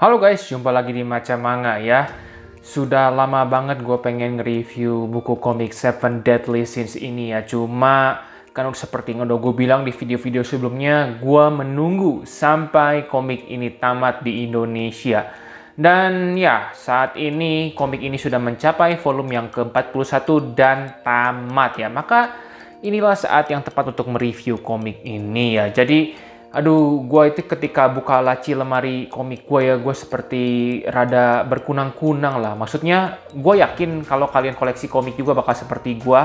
Halo guys, jumpa lagi di Maca Manga ya. Sudah lama banget gue pengen nge-review buku komik Seven Deadly Sins ini ya. Cuma kan seperti yang udah gue bilang di video-video sebelumnya, gue menunggu sampai komik ini tamat di Indonesia. Dan ya, saat ini komik ini sudah mencapai volume yang ke-41 dan tamat ya. Maka inilah saat yang tepat untuk mereview komik ini ya. Jadi aduh, gue itu ketika buka laci lemari komik gue ya, gue seperti rada berkunang-kunang lah. Maksudnya, gue yakin kalau kalian koleksi komik juga bakal seperti gue.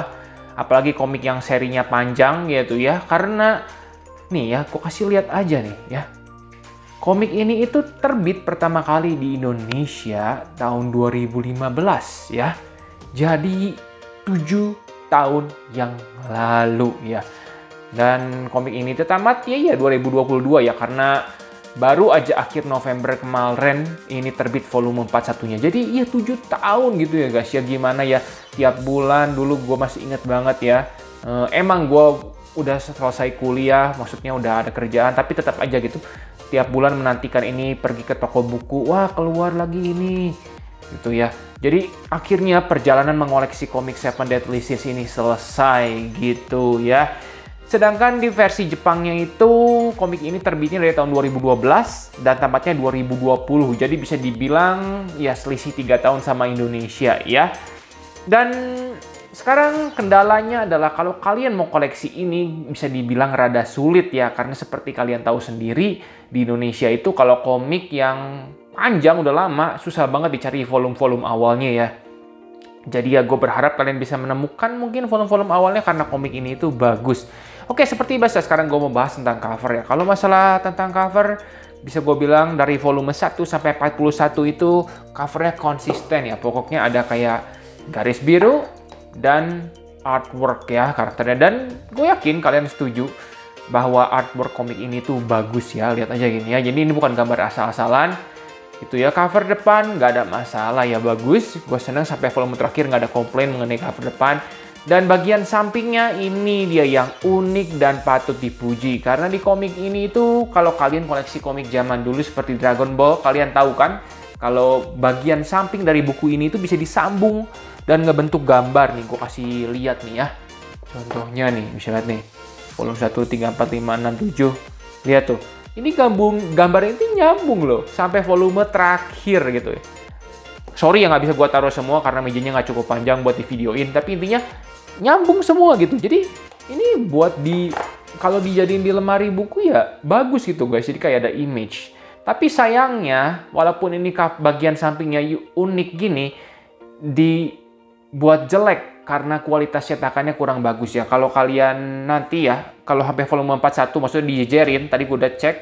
Apalagi komik yang serinya panjang gitu ya. Karena, nih ya, gue kasih lihat aja nih ya. Komik ini itu terbit pertama kali di Indonesia tahun 2015 ya. Jadi, 7 tahun yang lalu ya. Dan komik ini tamat ya 2022 ya, karena baru aja akhir November kemarin ini terbit volume 41-nya. Jadi ya 7 tahun gitu ya guys ya. Gimana ya, tiap bulan dulu gue masih inget banget ya. Emang gue udah selesai kuliah, maksudnya udah ada kerjaan, tapi tetap aja gitu. Tiap bulan menantikan ini pergi ke toko buku, wah keluar lagi ini gitu ya. Jadi akhirnya perjalanan mengoleksi komik Seven Deadly Sins ini selesai gitu ya. Sedangkan di versi Jepangnya itu komik ini terbitnya dari tahun 2012 dan tamatnya 2020. Jadi bisa dibilang ya selisih 3 tahun sama Indonesia ya. Dan sekarang kendalanya adalah kalau kalian mau koleksi ini bisa dibilang rada sulit ya. Karena seperti kalian tahu sendiri di Indonesia itu kalau komik yang panjang udah lama susah banget dicari volume-volume awalnya ya. Jadi ya gue berharap kalian bisa menemukan mungkin volume-volume awalnya karena komik ini itu bagus. Oke, seperti biasa sekarang gue mau bahas tentang cover ya. Kalau masalah tentang cover, bisa gue bilang dari volume 1 sampai 41 itu covernya konsisten ya. Pokoknya ada kayak garis biru dan artwork ya karakternya. Dan gue yakin kalian setuju bahwa artwork komik ini tuh bagus ya. Lihat aja gini ya. Jadi ini bukan gambar asal-asalan. Itu ya, cover depan nggak ada masalah ya, bagus. Gue seneng sampai volume terakhir nggak ada komplain mengenai cover depan. Dan bagian sampingnya ini dia yang unik dan patut dipuji. Karena di komik ini itu kalau kalian koleksi komik zaman dulu seperti Dragon Ball, kalian tahu kan kalau bagian samping dari buku ini itu bisa disambung dan ngebentuk gambar nih. Gue kasih lihat nih ya. Contohnya nih, bisa lihat nih. Volume 1, 3, 4, 5, 6, 7. Lihat tuh. Ini gambar ini nyambung loh sampai volume terakhir gitu ya. Sorry ya nggak bisa gue taruh semua karena mejanya nggak cukup panjang buat di videoin. Tapi intinya nyambung semua gitu. Jadi ini buat kalau dijadiin di lemari buku ya bagus gitu guys. Jadi kayak ada image. Tapi sayangnya walaupun ini bagian sampingnya unik gini, dibuat jelek karena kualitas cetakannya kurang bagus ya. Kalau kalian nanti ya, kalau sampai volume 41 maksudnya dijejerin, tadi gue udah cek,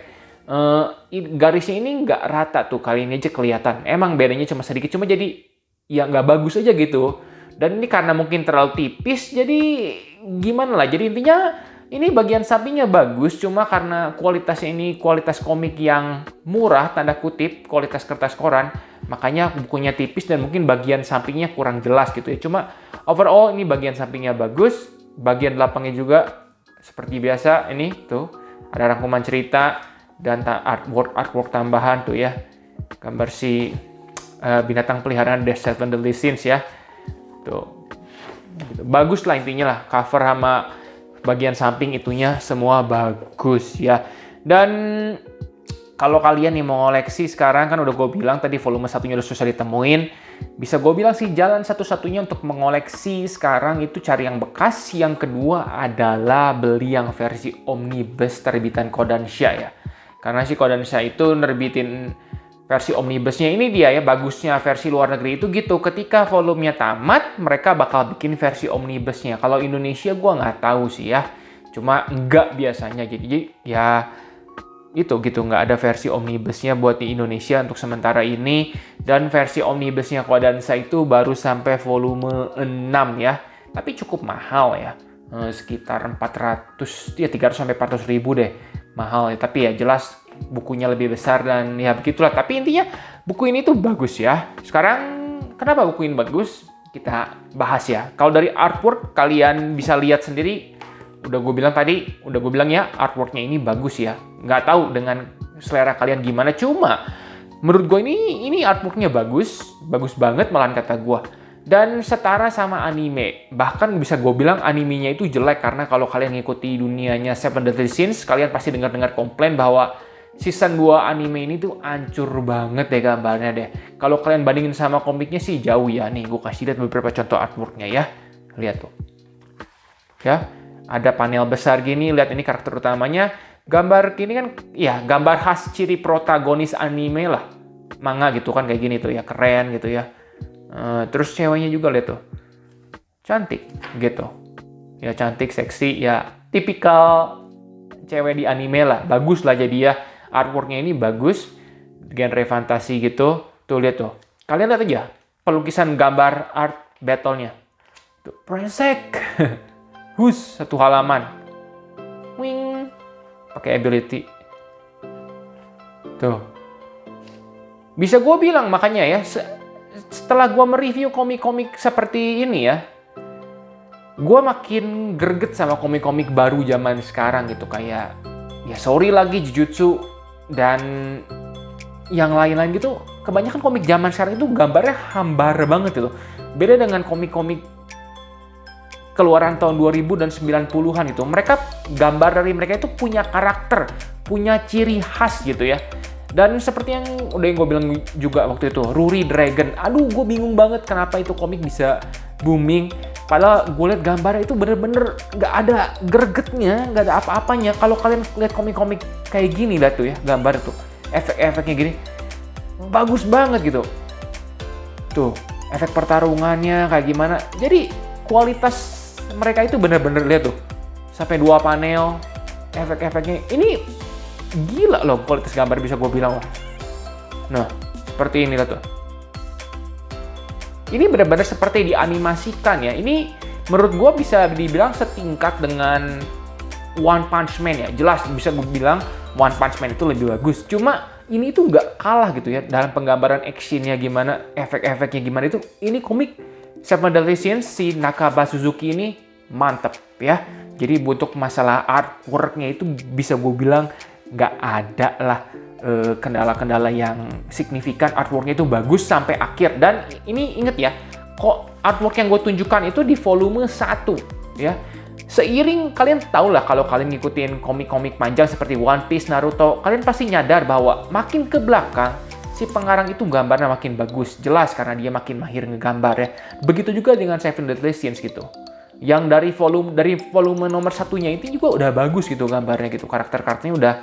garisnya ini nggak rata tuh, kali ini aja kelihatan. Emang bedanya cuma sedikit, cuma jadi ya nggak bagus aja gitu. Dan ini karena mungkin terlalu tipis, jadi gimana lah. Jadi intinya ini bagian sampingnya bagus, cuma karena kualitasnya ini kualitas komik yang murah, tanda kutip, kualitas kertas koran, makanya bukunya tipis dan mungkin bagian sampingnya kurang jelas gitu ya. Cuma overall ini bagian sampingnya bagus, bagian belakangnya juga seperti biasa. Ini tuh ada rangkuman cerita dan artwork tambahan tuh ya. Gambar si binatang peliharaan The Seven Deadly Sins ya. Tuh. Gitu. Bagus lah intinya lah, cover sama bagian samping itunya semua bagus ya. Dan kalau kalian nih mau koleksi sekarang kan udah gue bilang tadi volume satunya udah susah ditemuin. Bisa gue bilang sih jalan satu-satunya untuk mengoleksi sekarang itu cari yang bekas. Yang kedua adalah beli yang versi omnibus terbitan Kodansha ya. Karena si Kodansha itu nerbitin versi omnibusnya. Ini dia ya bagusnya versi luar negeri itu gitu. Ketika volumenya tamat, mereka bakal bikin versi omnibusnya. Kalau Indonesia gue nggak tahu sih ya. Cuma enggak biasanya. Jadi ya itu gitu, nggak ada versi omnibusnya buat di Indonesia untuk sementara ini. Dan versi omnibusnya Kodansha itu baru sampai volume 6 ya. Tapi cukup mahal ya. Sekitar 300 sampai 400 ribu deh. Mahal ya. Tapi ya jelas bukunya lebih besar dan ya begitulah. Tapi intinya buku ini tuh bagus ya. Sekarang kenapa buku ini bagus? Kita bahas ya. Kalau dari artwork kalian bisa lihat sendiri. Udah gue bilang ya artworknya ini bagus ya. Nggak tahu dengan selera kalian gimana. Cuma menurut gue ini artworknya bagus banget malahan kata gue. Dan setara sama anime. Bahkan bisa gue bilang animenya itu jelek karena kalau kalian ngikuti dunianya Seven Deadly Sins, kalian pasti dengar-dengar komplain bahwa season 2 anime ini tuh hancur banget deh gambarnya deh. Kalau kalian bandingin sama komiknya sih jauh ya. Nih gue kasih lihat beberapa contoh artworknya ya. Lihat tuh. Ya, ada panel besar gini, lihat ini karakter utamanya. Gambar gini kan ya gambar khas ciri protagonis anime lah. Manga gitu kan kayak gini tuh ya, keren gitu ya. Terus ceweknya juga lihat tuh. Cantik gitu. Ya cantik, seksi, ya tipikal cewek di anime lah. Bagus lah jadi ya. Artworknya ini bagus. Genre fantasi gitu. Tuh lihat tuh. Kalian lihat aja pelukisan gambar art battle-nya. Tuh, brengsek. Hus, satu halaman. Wing. Pakai ability. Tuh. Bisa gue bilang makanya ya, setelah gue mereview komik-komik seperti ini ya, gue makin greget sama komik-komik baru zaman sekarang gitu. Kayak, ya sorry lagi Jujutsu dan yang lain-lain gitu. Kebanyakan komik zaman sekarang itu gambarnya hambar banget gitu. Beda dengan komik-komik keluaran tahun 2000 dan 90-an gitu. Gambar dari mereka itu punya karakter, punya ciri khas gitu ya. Dan seperti yang gue bilang juga waktu itu, Ruri Dragon. Aduh, gue bingung banget kenapa itu komik bisa booming. Padahal gue liat gambarnya itu bener-bener gak ada gregetnya, gak ada apa-apanya. Kalau kalian lihat komik-komik kayak gini lah tuh ya, gambar tuh, efek-efeknya gini, bagus banget gitu. Tuh, efek pertarungannya kayak gimana. Jadi kualitas mereka itu bener-bener lihat tuh, sampai 2 panel, efek-efeknya. Ini gila loh kualitas gambar bisa gue bilang. Nah, seperti ini lah tuh. Ini benar-benar seperti dianimasikan ya. Ini menurut gue bisa dibilang setingkat dengan One Punch Man ya. Jelas bisa gue bilang One Punch Man itu lebih bagus. Cuma ini tuh nggak kalah gitu ya. Dalam penggambaran actionnya gimana, efek-efeknya gimana itu. Ini komik Seven Deadly Sins si Nakaba Suzuki ini mantep ya. Jadi untuk masalah artworknya itu bisa gue bilang nggak ada lah kendala-kendala yang signifikan. Artworknya itu bagus sampai akhir. Dan ini inget ya, kok artwork yang gue tunjukkan itu di volume 1 ya. Seiring kalian tahu lah kalau kalian ngikutin komik-komik panjang seperti One Piece, Naruto, kalian pasti nyadar bahwa makin ke belakang si pengarang itu gambarnya makin bagus. Jelas karena dia makin mahir ngegambar ya. Begitu juga dengan Seven Deadly Sins gitu. Yang dari volume nomor 1-nya itu juga udah bagus gitu gambarnya gitu. Karakter-karakternya udah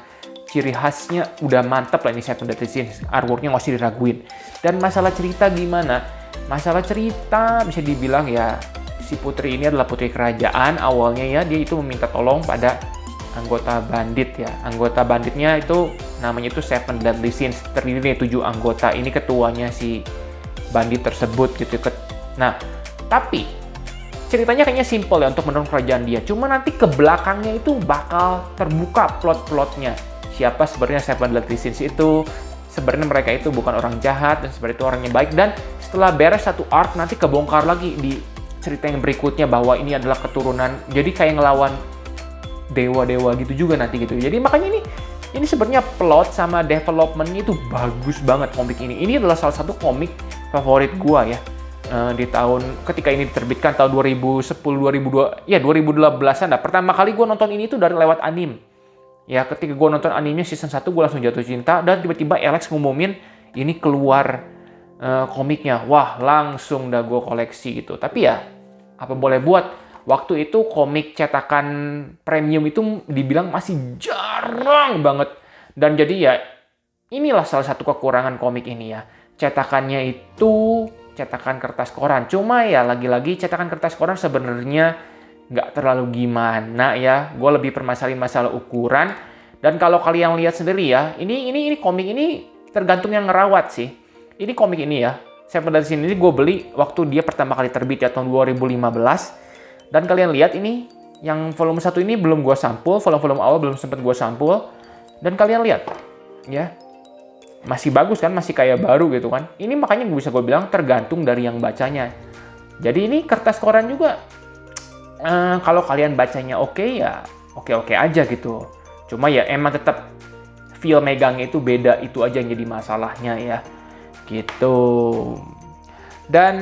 ciri khasnya udah mantep lah ini Seven Deadly Sins. Artworknya nggak usah diraguin. Dan masalah cerita gimana? Masalah cerita bisa dibilang ya, si putri ini adalah putri kerajaan. Awalnya ya dia itu meminta tolong pada anggota bandit ya. Anggota banditnya itu namanya itu Seven Deadly Sins. Terdiri dari 7 anggota. Ini ketuanya si bandit tersebut gitu. Nah, tapi ceritanya kayaknya simple ya untuk mendorong kerajaan dia. Cuma nanti ke belakangnya itu bakal terbuka plot-plotnya. Siapa sebenarnya Seven Deadly Sins itu? Sebenarnya mereka itu bukan orang jahat dan sebenarnya itu orang yang baik. Dan setelah beres satu arc nanti kebongkar lagi di cerita yang berikutnya bahwa ini adalah keturunan. Jadi kayak ngelawan dewa-dewa gitu juga nanti gitu. Jadi makanya ini sebenarnya plot sama development-nya itu bagus banget komik ini. Ini adalah salah satu komik favorit gua ya. Di tahun ketika ini diterbitkan tahun 2010 2002 ya 2012-an dah. Pertama kali gue nonton ini tuh dari lewat anime. Ya ketika gue nonton animenya season 1 gue langsung jatuh cinta dan tiba-tiba Alex ngumumin ini keluar komiknya. Wah, langsung dah gue koleksi gitu. Tapi ya apa boleh buat, waktu itu komik cetakan premium itu dibilang masih jarang banget. Dan jadi ya inilah salah satu kekurangan komik ini ya. Cetakannya itu cetakan kertas koran. Cuma ya lagi-lagi cetakan kertas koran sebenarnya nggak terlalu gimana ya. Gue lebih permasalahin masalah ukuran. Dan kalau kalian lihat sendiri ya, ini komik ini tergantung yang ngerawat sih. Ini komik ini ya, Seven Deadly Sins ini gue beli waktu dia pertama kali terbit ya tahun 2015. Dan kalian lihat ini yang volume 1 ini belum gue sampul, volume awal belum sempat gue sampul. Dan kalian lihat ya, masih bagus kan, masih kayak baru gitu kan. Ini makanya bisa gue bilang tergantung dari yang bacanya. Jadi ini kertas koran juga, kalau kalian bacanya oke ya oke-oke aja gitu. Cuma ya emang tetap feel megangnya itu beda, itu aja yang jadi masalahnya ya. Gitu. Dan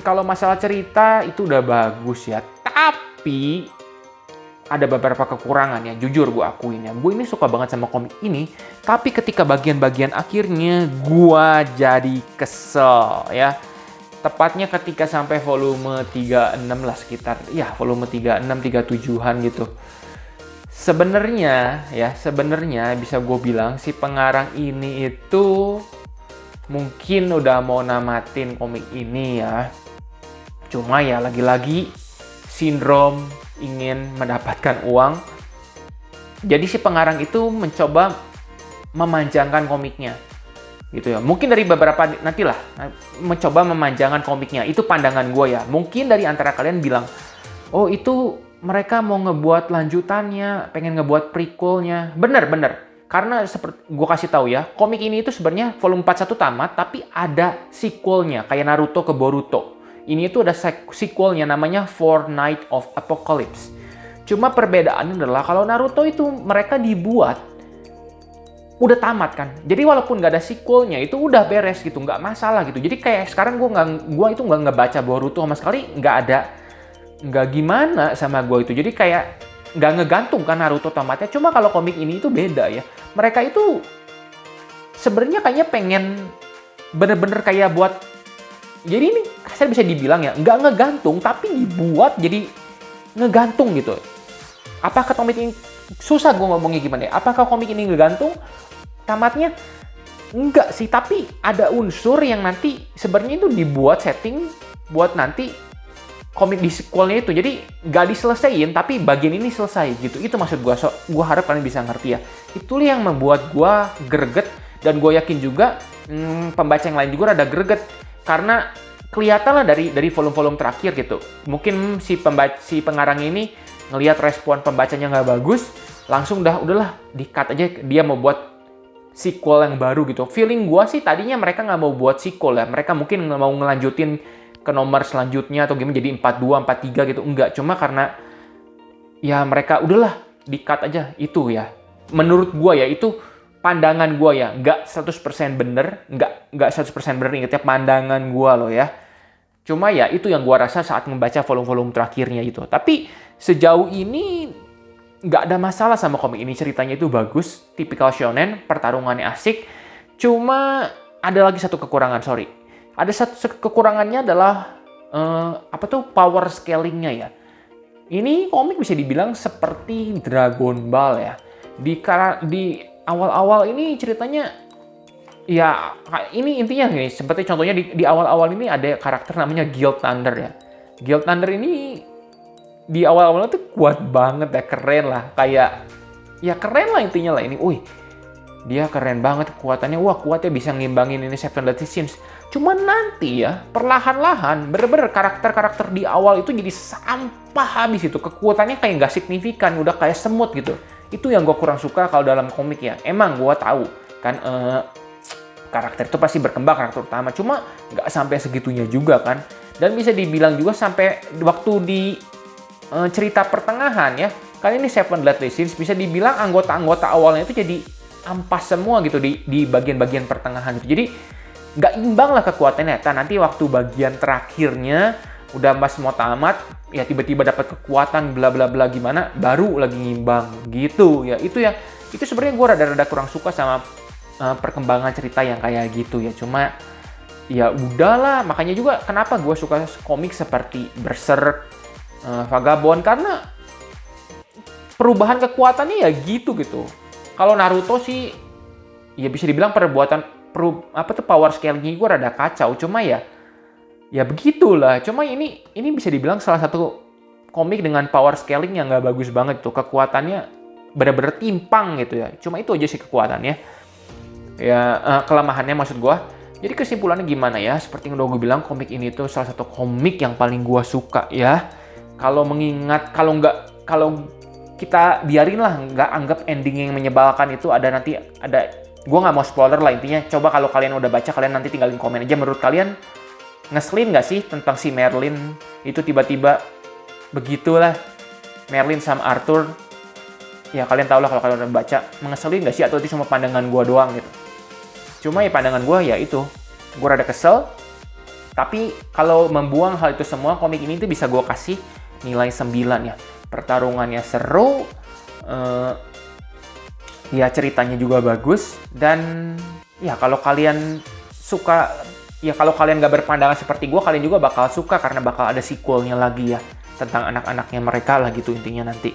kalau masalah cerita itu udah bagus ya, tapi ada beberapa kekurangan ya, jujur gue akuin ya. Gue ini suka banget sama komik ini, tapi ketika bagian-bagian akhirnya gue jadi kesel ya. Tepatnya ketika sampai volume 36 lah sekitar, ya volume 36, 37-an gitu. Sebenarnya bisa gue bilang si pengarang ini itu mungkin udah mau namatin komik ini ya. Cuma ya lagi-lagi sindrom ingin mendapatkan uang. Jadi si pengarang itu mencoba memanjangkan komiknya. Gitu ya. Mungkin dari beberapa nantilah mencoba memanjangkan komiknya. Itu pandangan gue ya. Mungkin dari antara kalian bilang, "Oh, itu mereka mau ngebuat lanjutannya, pengen ngebuat prequelnya." Bener. Karena seperti gue kasih tahu ya, komik ini itu sebenarnya volume 41 tamat, tapi ada sequelnya kayak Naruto ke Boruto. Ini itu ada sequelnya namanya Fortnite of Apocalypse. Cuma perbedaannya adalah kalau Naruto itu mereka dibuat udah tamat kan. Jadi walaupun nggak ada sequelnya itu udah beres gitu, nggak masalah gitu. Jadi kayak sekarang gue itu nggak ngebaca Boruto sama sekali, nggak gimana sama gue itu. Jadi kayak nggak ngegantung kan Naruto tamatnya. Cuma kalau komik ini itu beda ya. Mereka itu sebenarnya kayaknya pengen bener-bener kayak buat, jadi ini saya bisa dibilang ya nggak ngegantung tapi dibuat jadi ngegantung gitu. Apakah komik ini susah gue ngomongnya gimana ya? Apakah komik ini ngegantung tamatnya? Enggak sih, tapi ada unsur yang nanti sebenarnya itu dibuat setting buat nanti komik di sequelnya itu. Jadi nggak diselesain, tapi bagian ini selesai gitu. Itu maksud gue. So, gue harap kalian bisa ngerti ya. Itulah yang membuat gue greget, dan gue yakin juga pembaca yang lain juga rada greget. Karena kelihatan lah dari volume-volume terakhir gitu. Mungkin si pengarang ini ngelihat respon pembacanya nggak bagus, langsung udahlah di-cut aja, dia mau buat sequel yang baru gitu. Feeling gue sih tadinya mereka nggak mau buat sequel ya. Mereka mungkin nggak mau ngelanjutin ke nomor selanjutnya atau gimana, jadi 42, 43 gitu. Enggak, cuma karena ya mereka udahlah di-cut aja itu ya. Menurut gue ya, itu pandangan gue ya. Nggak 100% bener, nggak 100% bener, ingat ya, pandangan gue loh ya. Cuma ya itu yang gue rasa saat membaca volume-volume terakhirnya gitu. Tapi sejauh ini nggak ada masalah sama komik ini. Ceritanya itu bagus, tipikal shonen, pertarungannya asik. Cuma ada lagi satu kekurangan, sorry. Ada satu kekurangannya adalah power scalingnya ya. Ini komik bisa dibilang seperti Dragon Ball ya. Di awal-awal ini ceritanya ya, ini intinya nih, seperti contohnya di awal-awal ini ada karakter namanya Guild Thunder ya. Guild Thunder ini di awal-awal tuh kuat banget ya, keren lah. Kayak, ya keren lah intinya lah ini. Wih, dia keren banget kekuatannya. Wah, kuatnya bisa ngimbangin ini Seven Deadly Sins. Cuma nanti ya, perlahan-lahan, bener-bener karakter-karakter di awal itu jadi sampah habis itu. Kekuatannya kayak nggak signifikan, udah kayak semut gitu. Itu yang gue kurang suka kalau dalam komik ya. Emang gue tahu kan, karakter itu pasti berkembang, karakter utama. Cuma nggak sampai segitunya juga kan. Dan bisa dibilang juga sampai waktu di cerita pertengahan ya. Kali ini Seven Deadly Sins bisa dibilang anggota-anggota awalnya itu jadi ampas semua gitu di bagian-bagian pertengahan gitu. Jadi nggak imbang lah kekuatannya. Nanti waktu bagian terakhirnya udah pas mau tamat ya tiba-tiba dapat kekuatan bla bla bla gimana baru lagi ngimbang gitu ya. Itu sebenarnya gue rada-rada kurang suka sama perkembangan cerita yang kayak gitu ya. Cuma ya udahlah, makanya juga kenapa gue suka komik seperti Berserk, Vagabond, karena perubahan kekuatannya ya gitu. Kalau Naruto sih ya bisa dibilang power scale-nya gue rada kacau. Cuma ya begitulah. Cuma ini bisa dibilang salah satu komik dengan power scaling yang nggak bagus banget tuh. Kekuatannya bener-bener timpang gitu ya. Cuma itu aja sih kekuatannya. Ya kelemahannya maksud gue. Jadi kesimpulannya gimana ya? Seperti yang udah gue bilang, komik ini tuh salah satu komik yang paling gue suka ya. Kalau kalau kita biarin lah, nggak anggap ending yang menyebalkan itu ada, gue nggak mau spoiler lah intinya. Coba kalau kalian udah baca, kalian nanti tinggalin komen aja. Menurut kalian ngeselin nggak sih tentang si Merlin itu tiba-tiba begitulah, Merlin sama Arthur ya kalian tau lah kalau kalian udah baca, mengeselin gak sih atau itu cuma pandangan gue doang gitu. Cuma ya pandangan gue ya itu, gue rada kesel. Tapi kalau membuang hal itu semua, komik ini tuh bisa gue kasih nilai 9 ya. Pertarungannya seru, ya ceritanya juga bagus, dan ya kalau kalian suka, ya kalau kalian gak berpandangan seperti gue, kalian juga bakal suka karena bakal ada sequelnya lagi ya, tentang anak-anaknya mereka lah gitu intinya nanti.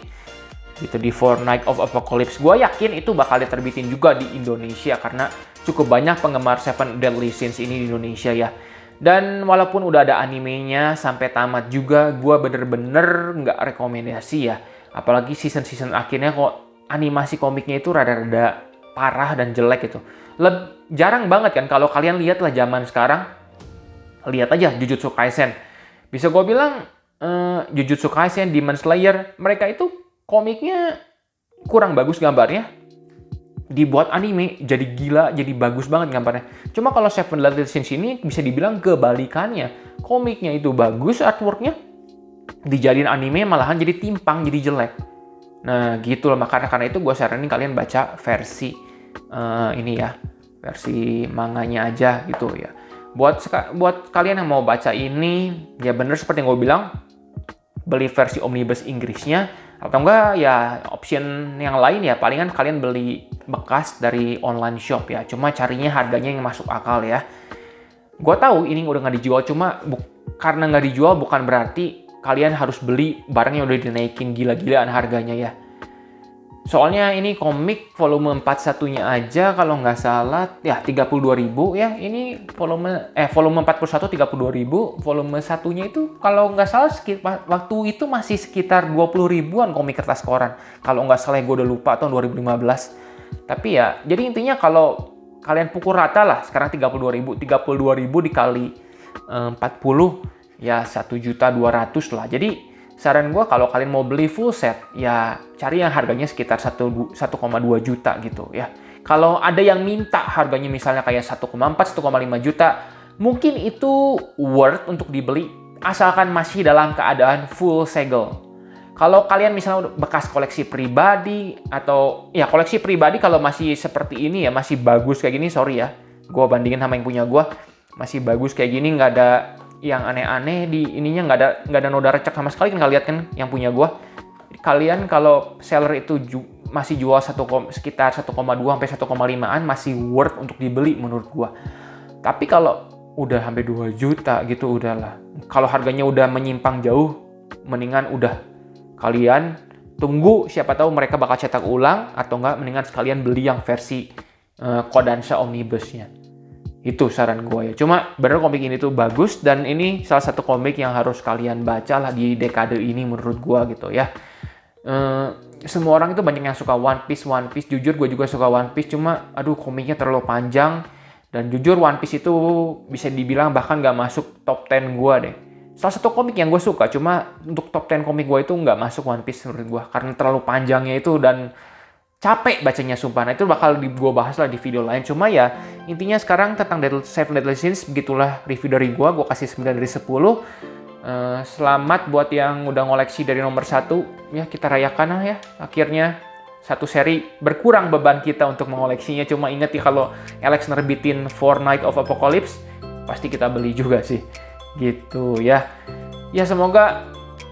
Gitu di Fortnite of Apocalypse. Gue yakin itu bakal diterbitin juga di Indonesia karena cukup banyak penggemar Seven Deadly Sins ini di Indonesia ya. Dan walaupun udah ada animenya sampai tamat juga, gue bener-bener nggak rekomendasi ya. Apalagi season-season akhirnya kok animasi komiknya itu rada-rada parah dan jelek gitu. Jarang banget kan kalau kalian lihat lah zaman sekarang, lihat aja Jujutsu Kaisen. Bisa gue bilang Jujutsu Kaisen, Demon Slayer, mereka itu komiknya kurang bagus gambarnya. Dibuat anime jadi gila, jadi bagus banget gambarnya. Cuma kalau Seven Deadly Sins ini bisa dibilang kebalikannya. Komiknya itu bagus, artworknya dijadiin anime malahan jadi timpang, jadi jelek. Nah gitu loh, makanya karena itu gue saranin kalian baca versi ini ya, versi manganya aja gitu ya. Buat kalian yang mau baca ini, ya bener seperti yang gue bilang, beli versi omnibus Inggrisnya, atau enggak ya option yang lain ya palingan kalian beli bekas dari online shop ya. Cuma carinya harganya yang masuk akal ya. Gue tahu ini udah nggak dijual, cuma karena nggak dijual bukan berarti kalian harus beli barang yang udah dinaikin gila-gilaan harganya ya. Soalnya ini komik volume 41-nya aja kalau nggak salah ya 32.000 ya. Ini volume 41 32.000, volume satunya itu kalau nggak salah waktu itu masih sekitar 20 ribuan komik kertas koran. Kalau nggak salah gue udah lupa tahun 2015. Tapi ya jadi intinya kalau kalian pukul rata lah sekarang 32.000 dikali 40 ya 1.200.000 lah. Jadi saran gue kalau kalian mau beli full set, ya cari yang harganya sekitar 1,2 juta gitu ya. Kalau ada yang minta harganya misalnya kayak 1,4, 1,5 juta, mungkin itu worth untuk dibeli, asalkan masih dalam keadaan full segel. Kalau kalian misalnya bekas koleksi pribadi, atau ya koleksi pribadi kalau masih seperti ini ya, masih bagus kayak gini, sorry ya, gue bandingin sama yang punya gue, masih bagus kayak gini, nggak ada yang aneh-aneh di ininya, nggak ada noda recek sama sekali kan. Kalian lihat kan yang punya gue, kalian kalau seller itu masih jual sekitar 1,2 sampai 1,5an masih worth untuk dibeli menurut gue. Tapi kalau udah sampai 2 juta gitu udahlah, kalau harganya udah menyimpang jauh, mendingan udah kalian tunggu, siapa tahu mereka bakal cetak ulang, atau enggak mendingan sekalian beli yang versi Kodansha Omnibusnya. Itu saran gue ya. Cuma bener komik ini tuh bagus, dan ini salah satu komik yang harus kalian baca lah di dekade ini menurut gue gitu ya. Semua orang itu banyak yang suka One Piece. Jujur gue juga suka One Piece, cuma aduh komiknya terlalu panjang. Dan jujur One Piece itu bisa dibilang bahkan gak masuk top 10 gue deh. Salah satu komik yang gue suka, cuma untuk top 10 komik gue itu gak masuk One Piece menurut gue. Karena terlalu panjangnya itu dan capek bacanya sumpah. Nah itu bakal gue bahas lah di video lain. Cuma ya intinya sekarang tentang Seven Deadly Sins, begitulah review dari gue kasih 9 dari 10. Selamat buat yang udah ngoleksi dari nomor 1. Ya kita rayakan lah ya. Akhirnya satu seri berkurang beban kita untuk mengoleksinya. Cuma ingat ya kalau Alex nerbitin Fortnite of Apocalypse, pasti kita beli juga sih. Gitu ya. Ya semoga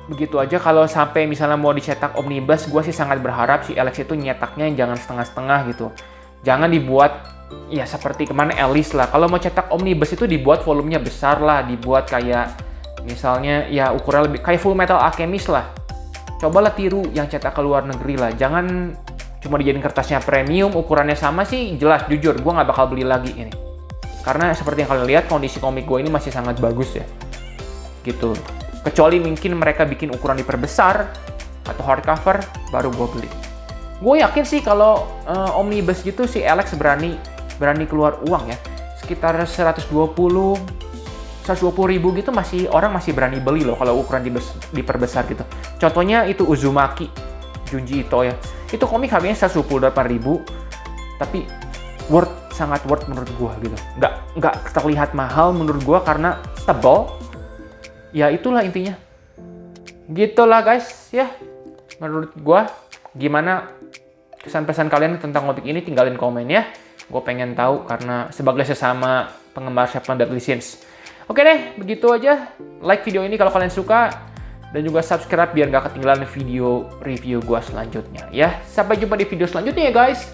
begitu aja. Kalau sampai misalnya mau dicetak omnibus, gue sih sangat berharap si Alex itu nyetaknya jangan setengah-setengah gitu. Jangan dibuat ya seperti kemana Alice lah. Kalau mau cetak omnibus itu dibuat volumenya besar lah, dibuat kayak misalnya ya ukuran lebih kayak Full Metal Alchemist lah. Cobalah tiru yang cetak ke luar negeri lah. Jangan cuma dijadiin kertasnya premium, ukurannya sama sih jelas jujur gue nggak bakal beli lagi ini. Karena seperti yang kalian lihat kondisi komik gue ini masih sangat bagus ya. Gitu. Kecuali mungkin mereka bikin ukuran diperbesar atau hardcover, baru gue beli. Gue yakin sih kalau omnibus gitu si Alex berani keluar uang ya. Sekitar 120 ribu gitu orang masih berani beli loh kalau ukuran diperbesar gitu. Contohnya itu Uzumaki Junji Ito ya. Itu komik harganya 128 ribu, tapi sangat worth menurut gue gitu. Nggak terlihat mahal menurut gue karena tebal. Ya itulah intinya. Gitulah guys ya. Menurut gua gimana kesan-pesan kalian tentang komik ini tinggalin komen ya. Gue pengen tahu karena sebagai sesama penggemar Seven Deadly Sins. Oke deh, begitu aja. Like video ini kalau kalian suka. Dan juga subscribe biar nggak ketinggalan video review gue selanjutnya ya. Sampai jumpa di video selanjutnya ya guys.